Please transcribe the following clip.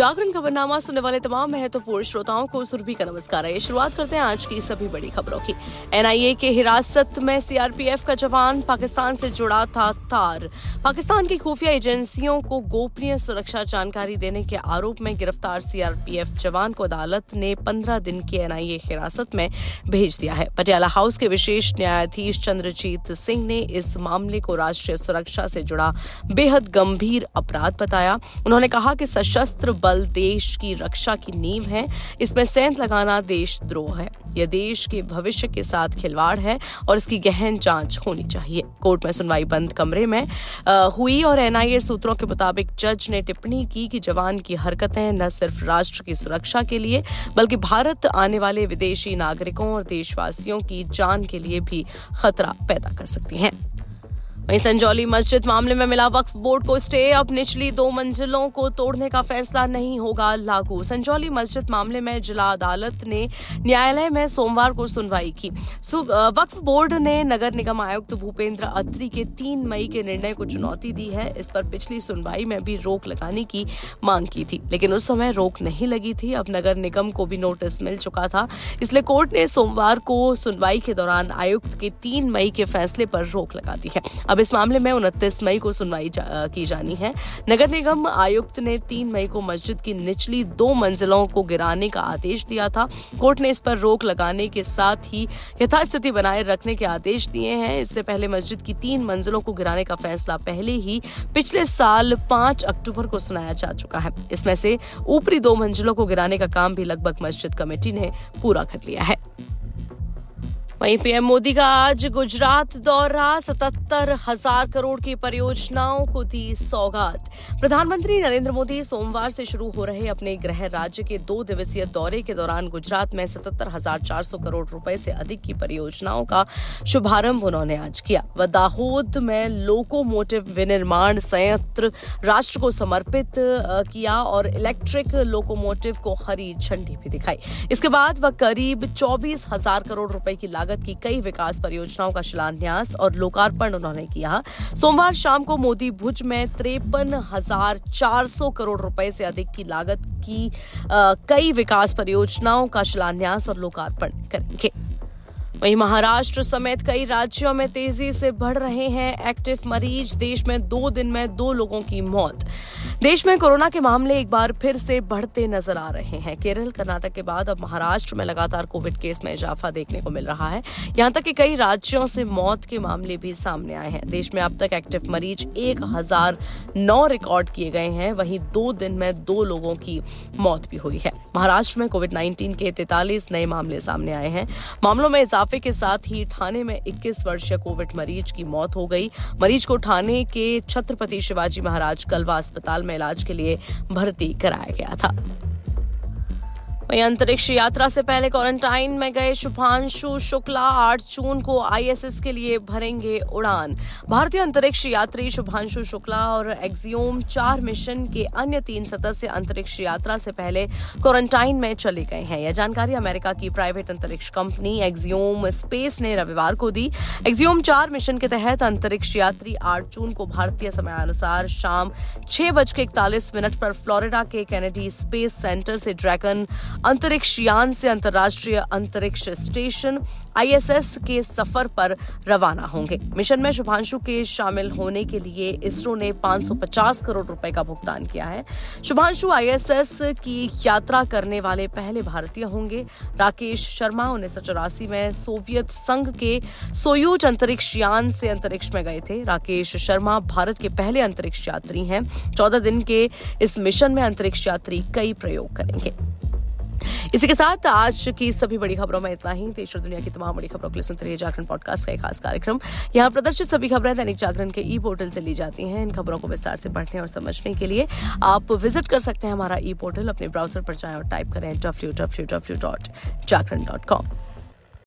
जागरण खबरनामा सुनने वाले तमाम महत्वपूर्ण श्रोताओं को सुरभि का नमस्कार है। शुरुआत करते हैं आज की सभी बड़ी खबरों की। एनआईए के हिरासत में सीआरपीएफ का जवान पाकिस्तान से जुड़ा था तार। पाकिस्तान की खुफिया एजेंसियों को गोपनीय सुरक्षा जानकारी देने के आरोप में गिरफ्तार सीआरपीएफ जवान को अदालत ने 15 दिन की एनआईए हिरासत में भेज दिया है। पटियाला हाउस के विशेष न्यायाधीश चंद्रजीत सिंह ने इस मामले को राष्ट्रीय सुरक्षा से जुड़ा बेहद गंभीर अपराध बताया। उन्होंने कहा कि सशस्त्र बल देश की रक्षा की नींव है, इसमें सेंध लगाना देशद्रोह है। यह देश के भविष्य के साथ खिलवाड़ है और इसकी गहन जांच होनी चाहिए। कोर्ट में सुनवाई बंद कमरे में हुई और एनआईए सूत्रों के मुताबिक जज ने टिप्पणी की कि जवान की हरकतें न सिर्फ राष्ट्र की सुरक्षा के लिए बल्कि भारत आने वाले विदेशी नागरिकों और देशवासियों की जान के लिए भी खतरा पैदा कर सकती हैं। वहीं संजौली मस्जिद मामले में मिला वक्फ बोर्ड को स्टे। अब निचली 2 मंजिलों को तोड़ने का फैसला नहीं होगा लागू। संजौली मस्जिद मामले में जिला अदालत ने न्यायालय में सोमवार को सुनवाई की। वक्फ बोर्ड ने नगर निगम आयुक्त भूपेंद्र अत्री के 3 मई के निर्णय को चुनौती दी है। इस पर पिछली सुनवाई में भी रोक लगाने की मांग की थी, लेकिन उस समय रोक नहीं लगी थी। अब नगर निगम को भी नोटिस मिल चुका था, इसलिए कोर्ट ने सोमवार को सुनवाई के दौरान आयुक्त के 3 मई के फैसले पर रोक लगा दी है। अब इस मामले में 29 मई को सुनवाई की जानी है। नगर निगम आयुक्त ने 3 मई को मस्जिद की निचली 2 मंजिलों को गिराने का आदेश दिया था। कोर्ट ने इस पर रोक लगाने के साथ ही यथास्थिति बनाए रखने के आदेश दिए हैं। इससे पहले मस्जिद की 3 मंजिलों को गिराने का फैसला पहले ही पिछले साल 5 अक्टूबर को सुनाया जा चुका है। इसमें से ऊपरी 2 मंजिलों को गिराने का काम भी लगभग मस्जिद कमेटी ने पूरा कर लिया है। वहीं पीएम मोदी का आज गुजरात दौरा, 77,000 करोड़ की परियोजनाओं को दी सौगात। प्रधानमंत्री नरेंद्र मोदी सोमवार से शुरू हो रहे अपने गृह राज्य के 2 दिवसीय दौरे के दौरान गुजरात में 77,400 करोड़ रुपए से अधिक की परियोजनाओं का शुभारंभ उन्होंने आज किया। वह दाहोद में लोकोमोटिव विनिर्माण संयंत्र राष्ट्र को समर्पित किया और इलेक्ट्रिक लोकोमोटिव को हरी झंडी भी दिखाई। इसके बाद वह करीब 24,000 करोड़ रुपए की लागत की कई विकास परियोजनाओं का शिलान्यास और लोकार्पण उन्होंने किया। सोमवार शाम को मोदी भुज में 53,400 करोड़ रुपए से अधिक की लागत की कई विकास परियोजनाओं का शिलान्यास और लोकार्पण करेंगे। वहीं महाराष्ट्र समेत कई राज्यों में तेजी से बढ़ रहे हैं एक्टिव मरीज। देश में 2 दिन में 2 लोगों की मौत। देश में कोरोना के मामले एक बार फिर से बढ़ते नजर आ रहे हैं। केरल, कर्नाटक के बाद अब महाराष्ट्र में लगातार कोविड केस में इजाफा देखने को मिल रहा है। यहां तक कि कई राज्यों से मौत के मामले भी सामने आए हैं। देश में अब तक एक्टिव मरीज 1009 रिकॉर्ड किए गए हैं। वहीं 2 दिन में 2 लोगों की मौत भी हुई है। महाराष्ट्र में कोविड-19 के 43 नए मामले सामने आए हैं। मामलों में इजाफे के साथ ही ठाणे में 21 वर्षीय कोविड मरीज की मौत हो गई। मरीज को ठाणे के छत्रपति शिवाजी महाराज कलवा अस्पताल में इलाज के लिए भर्ती कराया गया था। वहीं अंतरिक्ष यात्रा से पहले क्वारंटाइन में गए शुभांशु शुक्ला 8 जून को आईएसएस के लिए भरेंगे उड़ान। भारतीय अंतरिक्ष यात्री शुभांशु शुक्ला और एक्सियोम 4 मिशन के अन्य 3 सदस्य अंतरिक्ष यात्रा से पहले क्वारंटाइन में चले गए हैं। यह जानकारी अमेरिका की प्राइवेट अंतरिक्ष कंपनी एक्सियोम स्पेस ने रविवार को दी। एक्सियोम 4 मिशन के तहत अंतरिक्ष यात्री 8 जून को भारतीय समयानुसार शाम 6:41 पर फ्लोरिडा के केनेडी स्पेस सेंटर से ड्रैगन अंतरिक्ष यान से अंतर्राष्ट्रीय अंतरिक्ष स्टेशन आईएसएस के सफर पर रवाना होंगे। मिशन में शुभांशु के शामिल होने के लिए इसरो ने 550 करोड़ रुपए का भुगतान किया है। शुभांशु आईएसएस की यात्रा करने वाले पहले भारतीय होंगे। राकेश शर्मा 1984 में सोवियत संघ के सोयूज अंतरिक्ष यान से अंतरिक्ष में गए थे। राकेश शर्मा भारत के पहले अंतरिक्ष यात्री हैं। 14 दिन के इस मिशन में अंतरिक्ष यात्री कई प्रयोग करेंगे। इसी के साथ आज की सभी बड़ी खबरों में इतना ही। देश और दुनिया की तमाम बड़ी खबरों के लिए सुनते रहिए जागरण पॉडकास्ट का एक खास कार्यक्रम। यहाँ प्रदर्शित सभी खबरें दैनिक जागरण के पोर्टल से ली जाती हैं। इन खबरों को विस्तार से पढ़ने और समझने के लिए आप विजिट कर सकते हैं हमारा पोर्टल। अपने ब्राउजर पर जाएं और टाइप करें www.jagran.com।